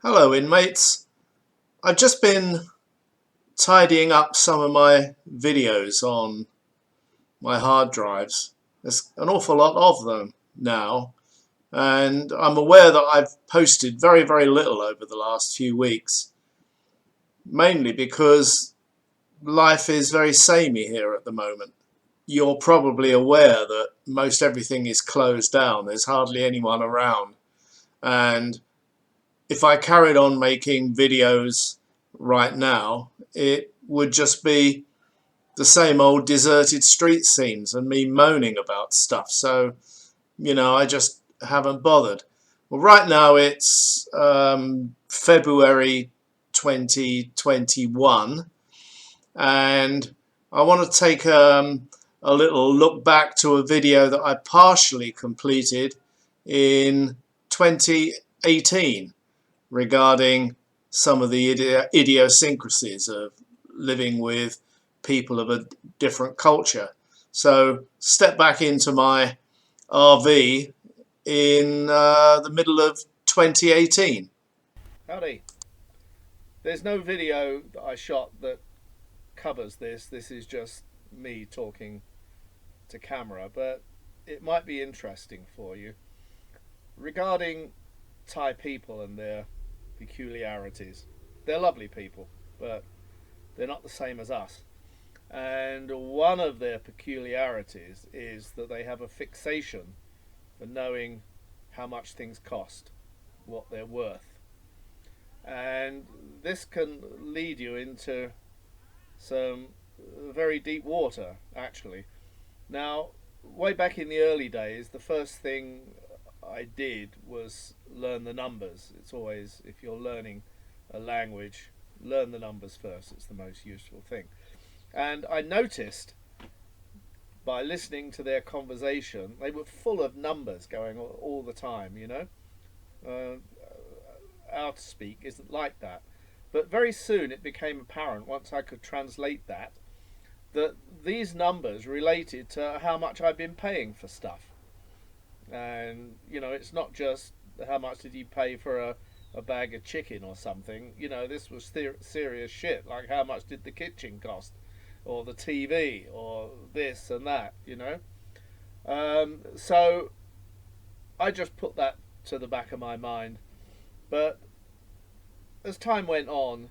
Hello, inmates. I've just been tidying up some of my videos on my hard drives. There's an awful lot of them now, and I'm aware that I've posted very little over the last few weeks, mainly because life is very samey here at the moment. You're probably aware that most everything is closed down. There's hardly anyone around, and if I carried on making videos right now, it would just be the same old deserted street scenes and me moaning about stuff. So, I just haven't bothered. Well, right now it's February 2021, and I want to take a little look back to a video that I partially completed in 2018 regarding some of the idiosyncrasies of living with people of a different culture. So step back into my RV in the middle of 2018. Howdy. There's no video that I shot that covers this. This is just me talking to camera, but it might be interesting for you. Regarding Thai people and their peculiarities, they're lovely people, but they're not the same as us. And one of their peculiarities is that they have a fixation for knowing how much things cost, what they're worth. And this can lead you into some very deep water, actually. Now, way back in the early days, the first thing I did was learn the numbers. It's always, if you're learning a language, learn the numbers first. It's the most useful thing. And I noticed by listening to their conversation, they were full of numbers going all the time, Uh, our speak isn't like that. But very soon it became apparent, once I could translate that these numbers related to how much I've been paying for stuff. And, it's not just how much did you pay for a bag of chicken or something. This was serious shit, like how much did the kitchen cost, or the TV, or this and that. So I just put that to the back of my mind. But as time went on,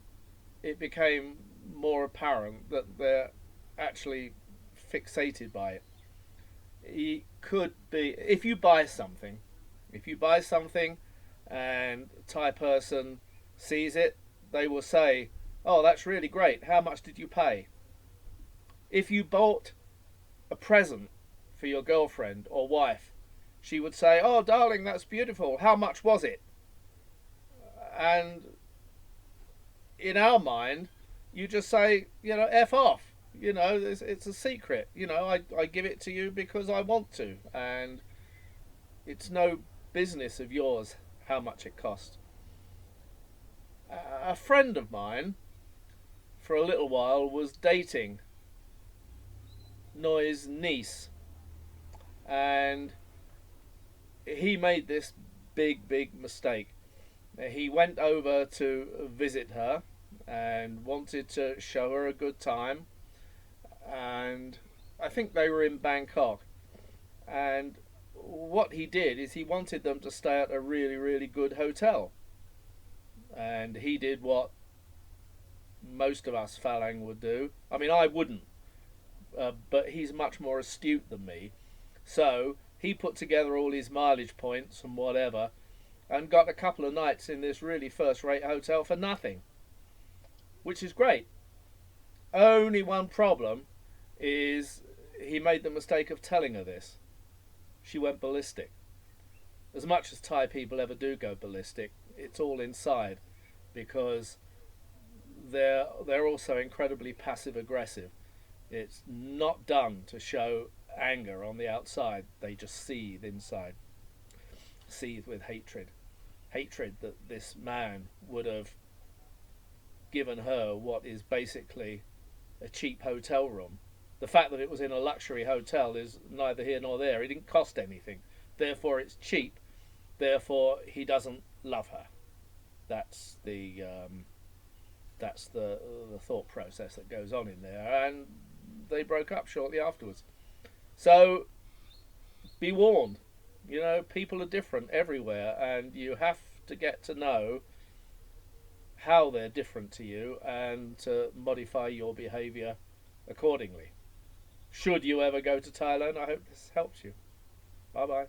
it became more apparent that they're actually fixated by it. It could be if you buy something and a Thai person sees it, they will say, "Oh, that's really great. How much did you pay?" If you bought a present for your girlfriend or wife, she would say, "Oh, darling, that's beautiful. How much was it?" And in our mind, you just say, F off. It's a secret. I give it to you because I want to, and it's no business of yours how much it cost. A friend of mine, for a little while, was dating Noi's niece, and he made this big mistake. He went over to visit her and wanted to show her a good time, and I think they were in Bangkok. And what he did is he wanted them to stay at a really good hotel, and he did what most of us Falang would do. I mean, I wouldn't, but he's much more astute than me. So he put together all his mileage points and whatever, and got a couple of nights in this really first-rate hotel for nothing, which is great. Only one problem is he made the mistake of telling her this. She went ballistic. As much as Thai people ever do go ballistic, it's all inside, because they're also incredibly passive aggressive. It's not done to show anger on the outside. They just seethe inside, seethe with hatred that this man would have given her what is basically a cheap hotel room. The fact that it was in a luxury hotel is neither here nor there. It didn't cost anything. Therefore, it's cheap. Therefore, he doesn't love her. That's the thought process that goes on in there, and they broke up shortly afterwards. So be warned. You know, people are different everywhere, and you have to get to know how they're different to you and to modify your behaviour accordingly. Should you ever go to Thailand, I hope this helps you. Bye bye.